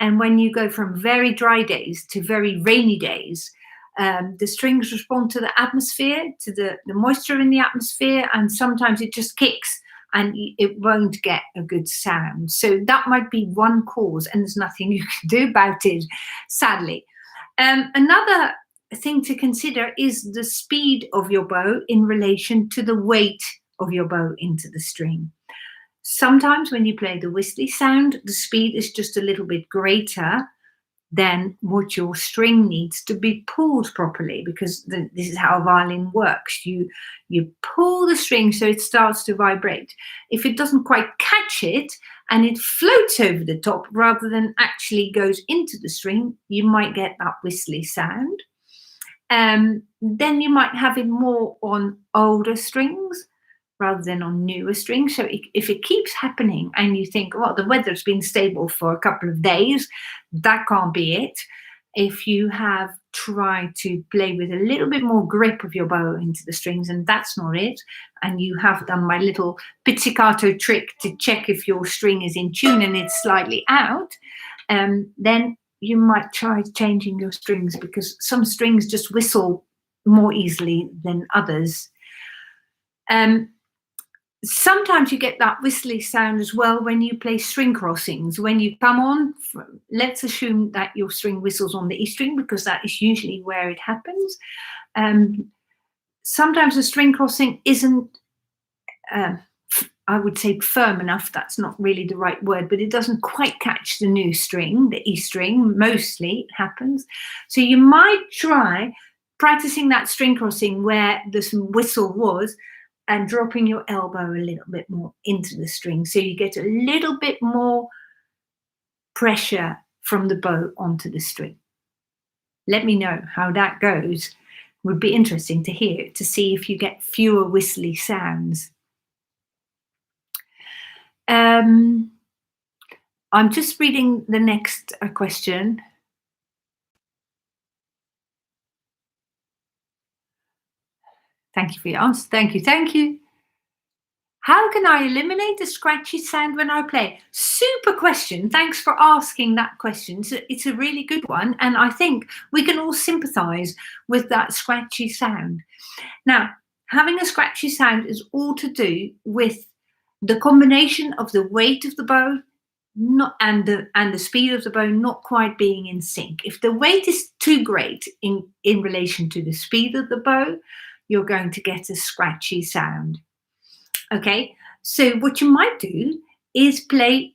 and when you go from very dry days to very rainy days. The strings respond to the atmosphere, to the moisture in the atmosphere, and sometimes it just kicks and it won't get a good sound. So that might be one cause, and there's nothing you can do about it, sadly. Another thing to consider is the speed of your bow in relation to the weight of your bow into the string. Sometimes when you play the whistly sound, the speed is just a little bit greater than what your string needs to be pulled properly, because this is how a violin works. You pull the string so it starts to vibrate. If it doesn't quite catch it and it floats over the top rather than actually goes into the string, you might get that whistly sound. Then you might have it more on older strings rather than on newer strings. So if it keeps happening and you think, well, the weather's been stable for a couple of days, that can't be it. If you have tried to play with a little bit more grip of your bow into the strings and that's not it, and you have done my little pizzicato trick to check if your string is in tune and it's slightly out, then you might try changing your strings, because some strings just whistle more easily than others. Sometimes you get that whistly sound as well when you play string crossings. When you come on, let's assume that your string whistles on the E string, because that is usually where it happens. Sometimes the string crossing isn't, I would say, firm enough. That's not really the right word, but it doesn't quite catch the new string, the E string. Mostly it happens. So you might try practicing that string crossing where the whistle was, and dropping your elbow a little bit more into the string, so you get a little bit more pressure from the bow onto the string. Let me know how that goes. Would be interesting to hear, to see if you get fewer whistly sounds. I'm just reading the next question. Thank you for your answer. Thank you. How can I eliminate the scratchy sound when I play? Super question. Thanks for asking that question. It's a really good one. And I think we can all sympathize with that scratchy sound. Now, having a scratchy sound is all to do with the combination of the weight of the bow and the speed of the bow not quite being in sync. If the weight is too great in relation to the speed of the bow, you're going to get a scratchy sound. Okay, so what you might do is play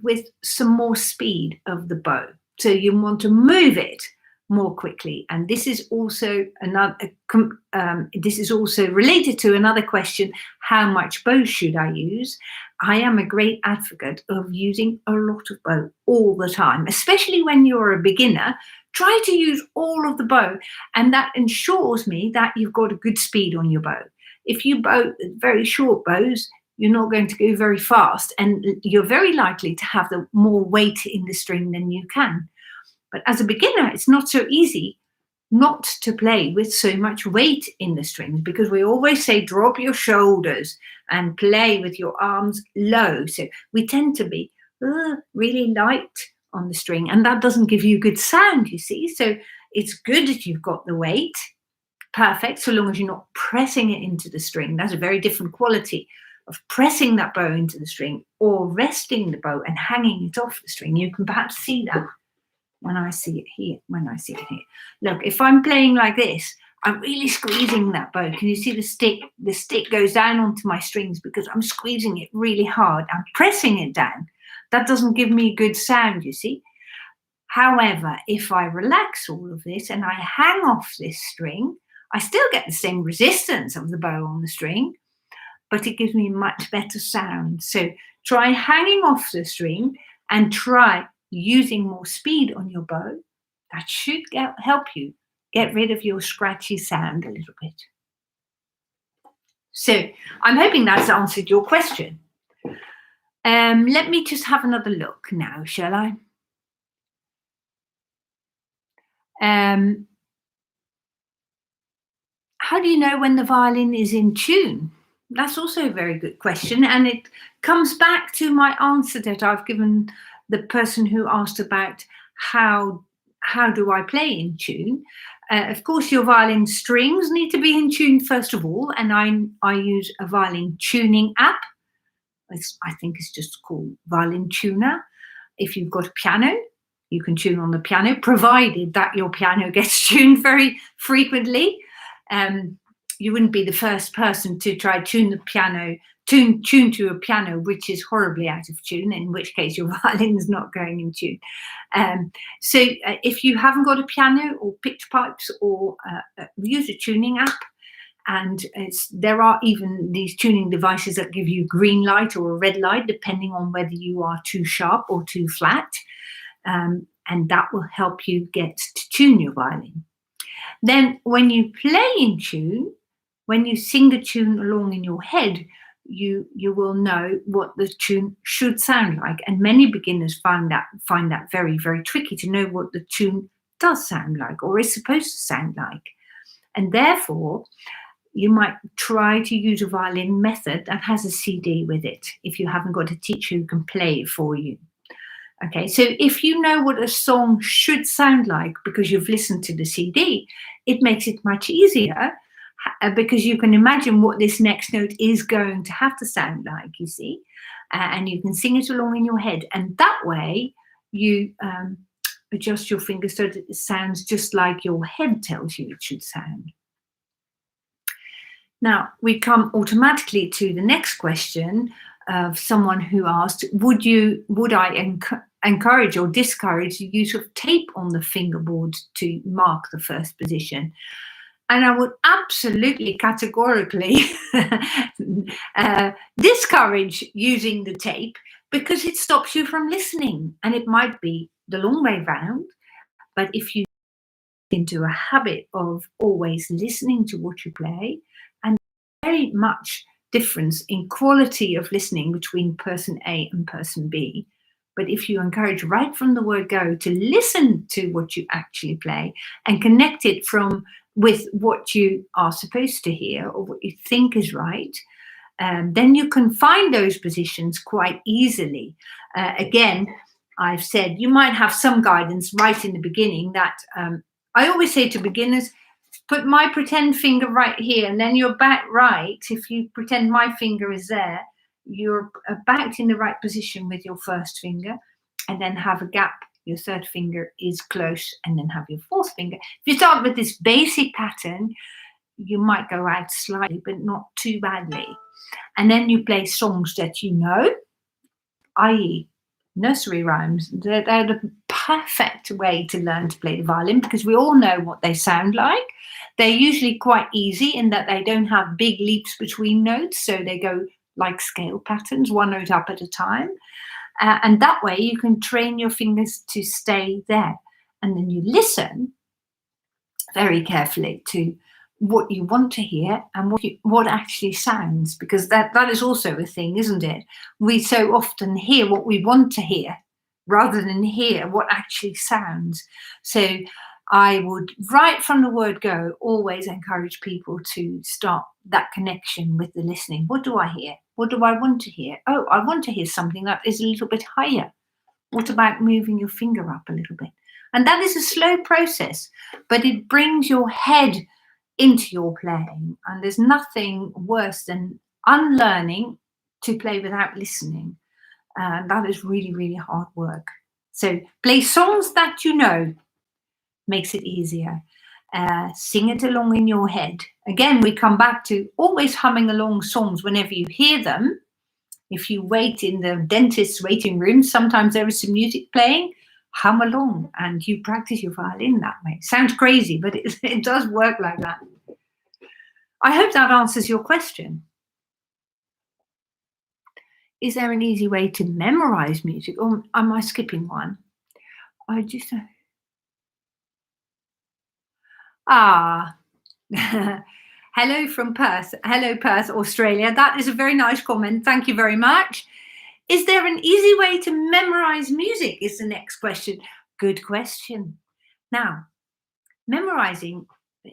with some more speed of the bow. So you want to move it more quickly, and this is also this is also related to another question: how much bow should I use? I am a great advocate of using a lot of bow all the time, especially when you're a beginner. Try to use all of the bow, and that ensures me that you've got a good speed on your bow. If you bow very short bows, you're not going to go very fast, and you're very likely to have more weight in the string than you can. But as a beginner, it's not so easy not to play with so much weight in the strings, because we always say drop your shoulders and play with your arms low. So we tend to be really light on the string, and that doesn't give you good sound, you see. So it's good if you've got the weight. Perfect, so long as you're not pressing it into the string. That's a very different quality of pressing that bow into the string or resting the bow and hanging it off the string. You can perhaps see that when I see it here. Look, if I'm playing like this, I'm really squeezing that bow. Can you see the stick? The stick goes down onto my strings because I'm squeezing it really hard. I'm pressing it down. That doesn't give me good sound, you see. However, if I relax all of this and I hang off this string, I still get the same resistance of the bow on the string, but it gives me much better sound. So try hanging off the string and try using more speed on your bow. That should help you get rid of your scratchy sound a little bit. So I'm hoping that's answered your question. Let me just have another look now, shall I? How do you know when the violin is in tune? That's also a very good question, and it comes back to my answer that I've given the person who asked about how do I play in tune. Of course, your violin strings need to be in tune first of all, and I use a violin tuning app. I think it's just called Violin Tuner. If you've got a piano, you can tune on the piano, provided that your piano gets tuned very frequently. You wouldn't be the first person to try tune the piano, tune to a piano which is horribly out of tune, in which case your violin is not going in tune. So if you haven't got a piano or pitch pipes, or use a tuning app. And there are even these tuning devices that give you green light or a red light, depending on whether you are too sharp or too flat. And that will help you get to tune your violin. Then when you play in tune, when you sing the tune along in your head, you will know what the tune should sound like. And many beginners find that very, very tricky to know what the tune does sound like or is supposed to sound like. And therefore, you might try to use a violin method that has a CD with it if you haven't got a teacher who can play it for you. Okay, so if you know what a song should sound like because you've listened to the CD, it makes it much easier because you can imagine what this next note is going to have to sound like, you see, and you can sing it along in your head. And that way you adjust your fingers so that it sounds just like your head tells you it should sound. Now, we come automatically to the next question of someone who asked, would I encourage or discourage the use of tape on the fingerboard to mark the first position? And I would absolutely categorically discourage using the tape, because it stops you from listening. And it might be the long way round, but if you get into a habit of always listening to what you play, and very much difference in quality of listening between person A and person B. But if you encourage right from the word go to listen to what you actually play and connect it with what you are supposed to hear or what you think is right, then you can find those positions quite easily. Again, I've said you might have some guidance right in the beginning that I always say to beginners, put my pretend finger right here and then your back right. If you pretend my finger is there, you're backed in the right position with your first finger, and then have a gap. Your third finger is close, and then have your fourth finger. If you start with this basic pattern, you might go out slightly, but not too badly. And then you play songs that you know, i.e. nursery rhymes. They're the perfect way to learn to play the violin because we all know what they sound like. They're usually quite easy in that they don't have big leaps between notes, so they go like scale patterns, one note up at a time. And that way you can train your fingers to stay there. And then you listen very carefully to what you want to hear and what actually sounds, because that is also a thing, isn't it? We so often hear what we want to hear rather than hear what actually sounds. So I would, right from the word go, always encourage people to start that connection with the listening. What do I hear? What do I want to hear? Oh, I want to hear something that is a little bit higher. What about moving your finger up a little bit? And that is a slow process, but it brings your head into your playing. And there's nothing worse than unlearning to play without listening. And that is really, really hard work. So play songs that you know. Makes it easier. Sing it along in your head. Again, we come back to always humming along songs whenever you hear them. If you wait in the dentist's waiting room, sometimes there is some music playing. Hum along and you practice your violin that way. Sounds crazy, but it does work like that. I hope that answers your question. Is there an easy way to memorize music, or am I skipping one? I just... Hello from Perth. Hello, Perth, Australia. That is a very nice comment. Thank you very much. Is there an easy way to memorize music is the next question. Good question. Now, memorizing,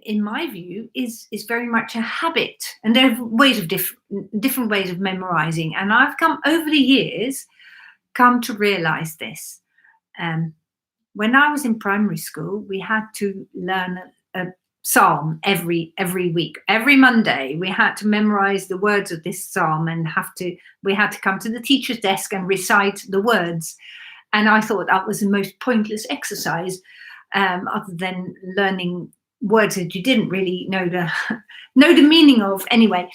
in my view, is very much a habit. And there are ways of different ways of memorizing. And I've come over the years, to realize this. When I was in primary school, we had to learn a psalm every week. Every Monday we had to memorize the words of this psalm and we had to come to the teacher's desk and recite the words. And I thought that was the most pointless exercise, other than learning words that you didn't really know the meaning of anyway.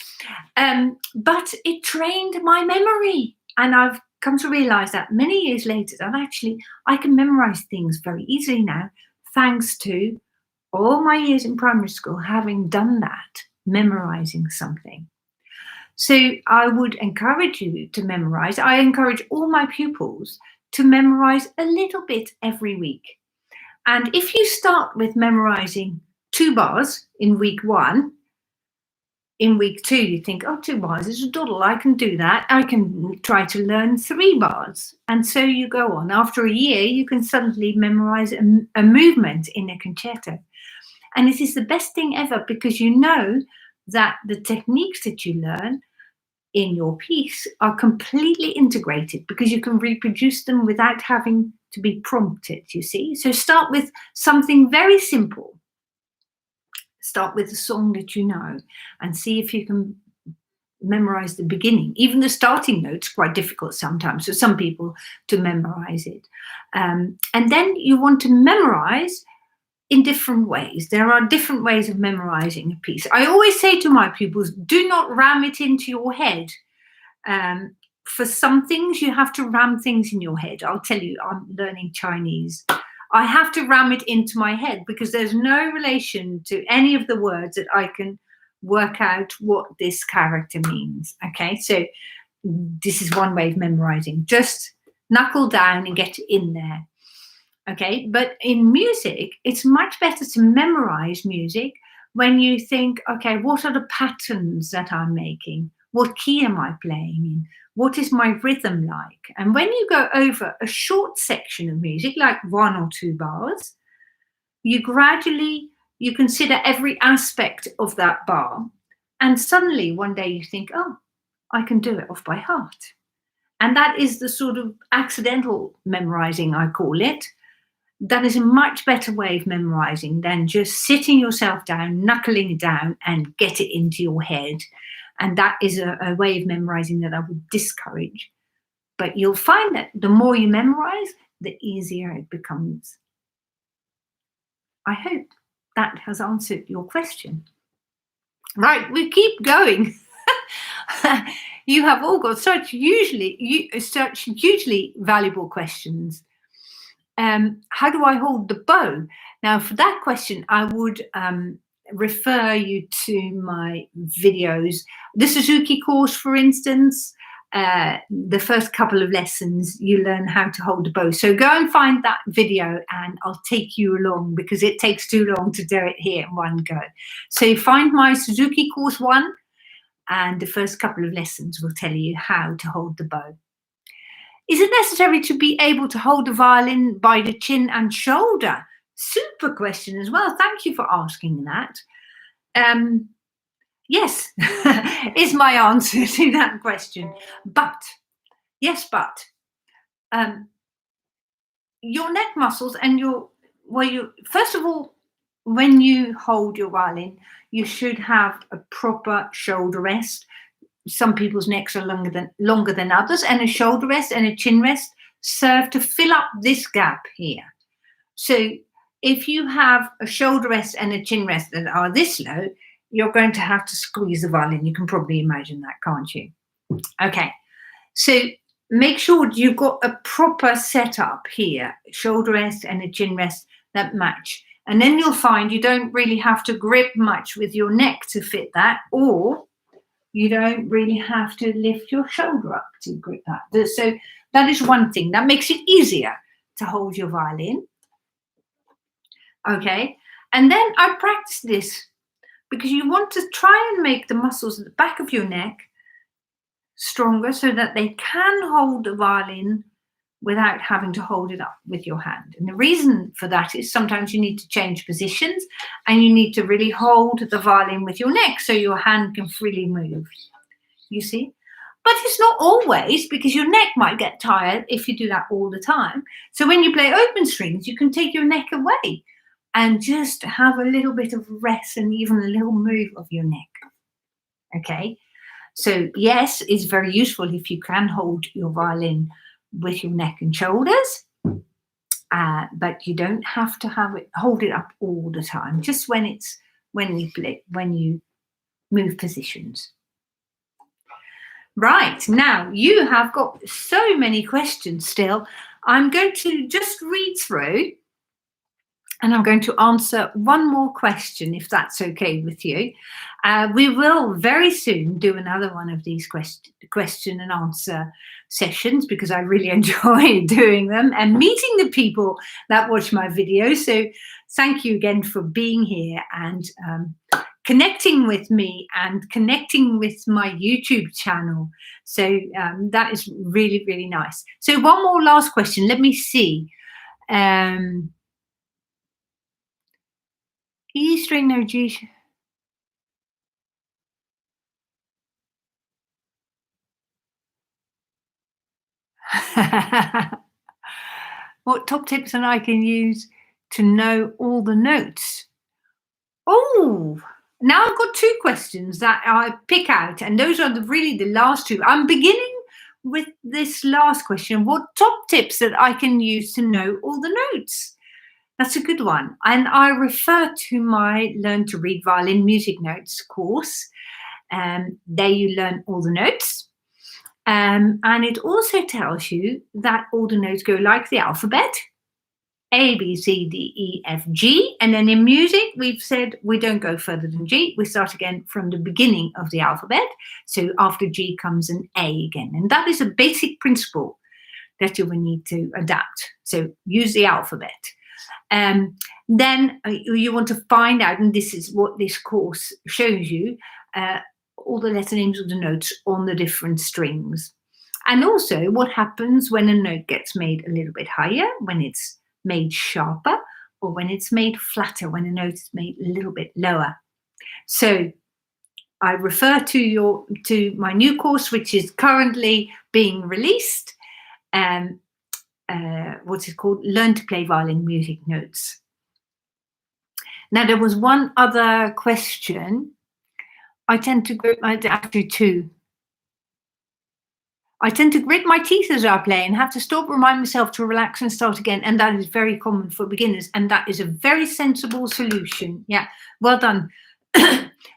But it trained my memory, and I've come to realize that many years later that I can memorize things very easily now, thanks to all my years in primary school having done that, memorizing something. So I would encourage you to memorize. I encourage all my pupils to memorize a little bit every week. And if you start with memorizing 2 bars in week 1, in week 2 you think, oh, 2 bars is a doddle, I can do that. I can try to learn 3 bars. And so you go on. After a year, you can suddenly memorize a movement in a concerto. And it is the best thing ever, because you know that the techniques that you learn in your piece are completely integrated, because you can reproduce them without having to be prompted, you see. So start with something very simple. Start with a song that you know and see if you can memorize the beginning. Even the starting note's quite difficult sometimes for some people to memorize it. And then you want to memorize in different ways. There are different ways of memorizing a piece. I always say to my pupils, do not ram it into your head. For some things, you have to ram things in your head. I'll tell you, I'm learning Chinese. I have to ram it into my head because there's no relation to any of the words that I can work out what this character means. Okay, so this is one way of memorizing. Just knuckle down and get in there. Okay, but in music, it's much better to memorize music when you think, okay, what are the patterns that I'm making? What key am I playing in? What is my rhythm like? And when you go over a short section of music, like 1 or 2 bars, you consider every aspect of that bar. And suddenly one day you think, oh, I can do it off by heart. And that is the sort of accidental memorizing, I call it. That is a much better way of memorizing than just sitting yourself down, knuckling it down, and get it into your head. And that is a way of memorizing that I would discourage. But you'll find that the more you memorize, the easier it becomes. I hope that has answered your question. Right, we keep going. You have all got such hugely valuable questions. How do I hold the bow? Now, for that question, I would refer you to my videos. The Suzuki course, for instance, the first couple of lessons, you learn how to hold the bow. So go and find that video and I'll take you along because it takes too long to do it here in one go. So find my Suzuki course 1 and the first couple of lessons will tell you how to hold the bow. Is it necessary to be able to hold the violin by the chin and shoulder? Super question as well. Thank you for asking that. Yes, is my answer to that question. But, your neck muscles and first of all, when you hold your violin, you should have a proper shoulder rest. Some people's necks are longer than others, and a shoulder rest and a chin rest serve to fill up this gap here. So if you have a shoulder rest and a chin rest that are this low, you're going to have to squeeze the violin. You can probably imagine that, can't you? Okay, so make sure you've got a proper setup here, shoulder rest and a chin rest that match. And then you'll find you don't really have to grip much with your neck to fit that, or you don't really have to lift your shoulder up to grip that. So that is one thing. That makes it easier to hold your violin. Okay, and then I practice this because you want to try and make the muscles at the back of your neck stronger so that they can hold the violin without having to hold it up with your hand. And the reason for that is sometimes you need to change positions and you need to really hold the violin with your neck so your hand can freely move, you see? But it's not always, because your neck might get tired if you do that all the time. So when you play open strings, you can take your neck away and just have a little bit of rest and even a little move of your neck, okay? So yes, it's very useful if you can hold your violin with your neck and shoulders, but you don't have to hold it up all the time, just when you move positions. Right, now you have got so many questions still. I'm going to just read through and I'm going to answer one more question, if that's okay with you. We will very soon do another one of these question and answer sessions because I really enjoy doing them and meeting the people that watch my videos. So thank you again for being here and connecting with me and connecting with my YouTube channel. So that is really, really nice. So one more last question. Let me see. E string, no G. What top tips and I can use to know all the notes? Oh, now I've got 2 questions that I pick out, and those are really the last 2. I'm beginning with this last question. What top tips that I can use to know all the notes? That's a good one. And I refer to my Learn to Read Violin Music Notes course. There you learn all the notes. And it also tells you that all the notes go like the alphabet. A, B, C, D, E, F, G. And then in music, we've said we don't go further than G. We start again from the beginning of the alphabet. So after G comes an A again. And that is a basic principle that you will need to adapt. So use the alphabet. Then you want to find out, and this is what this course shows you, all the letter names of the notes on the different strings. And also what happens when a note gets made a little bit higher, when it's made sharper, or when it's made flatter, when a note is made a little bit lower. So I refer to my new course, which is currently being released. What's it called? Learn to Play Violin Music Notes. Now, there was one other question. I tend to grit my teeth as I play and have to stop, remind myself to relax and start again. And that is very common for beginners. And that is a very sensible solution. Yeah, well done.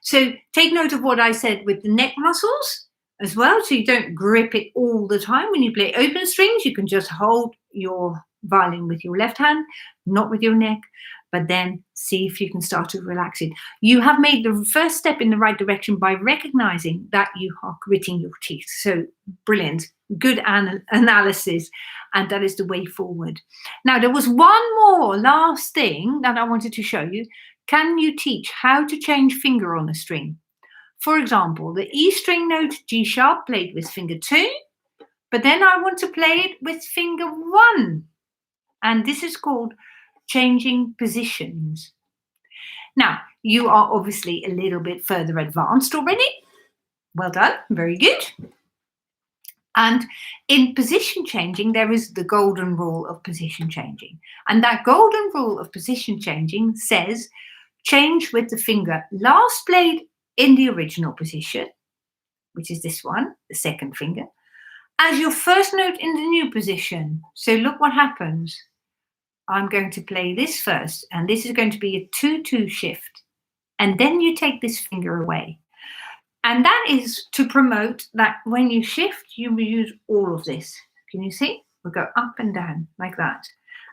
So take note of what I said with the neck muscles as well. So you don't grip it all the time. When you play open strings, you can just hold your violin with your left hand, not with your neck, but then see if you can start to relax it. You have made the first step in the right direction by recognizing that you are gritting your teeth. So brilliant, good analysis, and that is the way forward. Now, there was one more last thing that I wanted to show you. Can you teach how to change finger on a string? For example, the E string note G sharp played with finger 2, but then I want to play it with finger 1. And this is called changing positions. Now, you are obviously a little bit further advanced already. Well done, very good. And in position changing, there is the golden rule of position changing. And that golden rule of position changing says change with the finger last played in the original position, which is this one, the second finger, as your first note in the new position. So look what happens. I'm going to play this first, and this is going to be a 2-2 shift. And then you take this finger away. And that is to promote that when you shift, you use all of this. Can you see? We'll go up and down like that.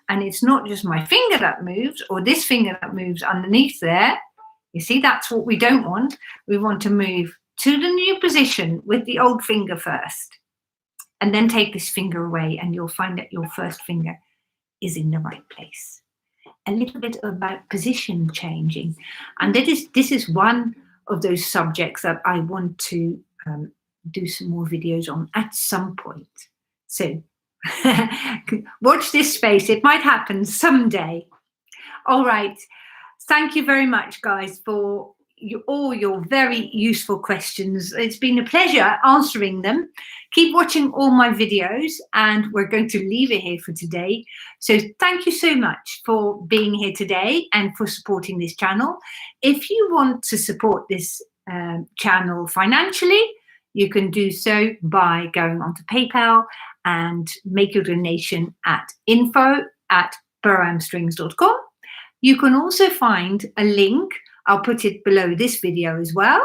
And it's not just my finger that moves or this finger that moves underneath there. You see, that's what we don't want. We want to move to the new position with the old finger first. And then take this finger away, and you'll find that your first finger is in the right place. A little bit about position changing. And this is one of those subjects that I want to do some more videos on at some point. So watch this space. It might happen someday. All right. Thank you very much, guys, for all your very useful questions. It's been a pleasure answering them. Keep watching all my videos, and we're going to leave it here for today. So thank you so much for being here today and for supporting this channel. If you want to support this channel financially, you can do so by going onto PayPal and make your donation at info@proamstrings.com. You can also find a link, I'll put it below this video as well,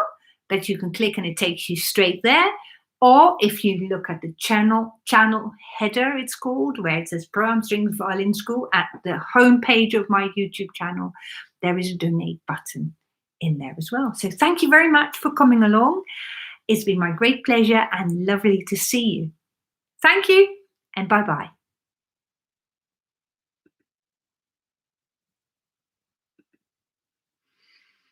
that you can click and it takes you straight there. Or if you look at the channel header, it's called, where it says Pro Am Strings Violin School, at the home page of my YouTube channel, there is a donate button in there as well. So thank you very much for coming along. It's been my great pleasure and lovely to see you. Thank you, and bye-bye.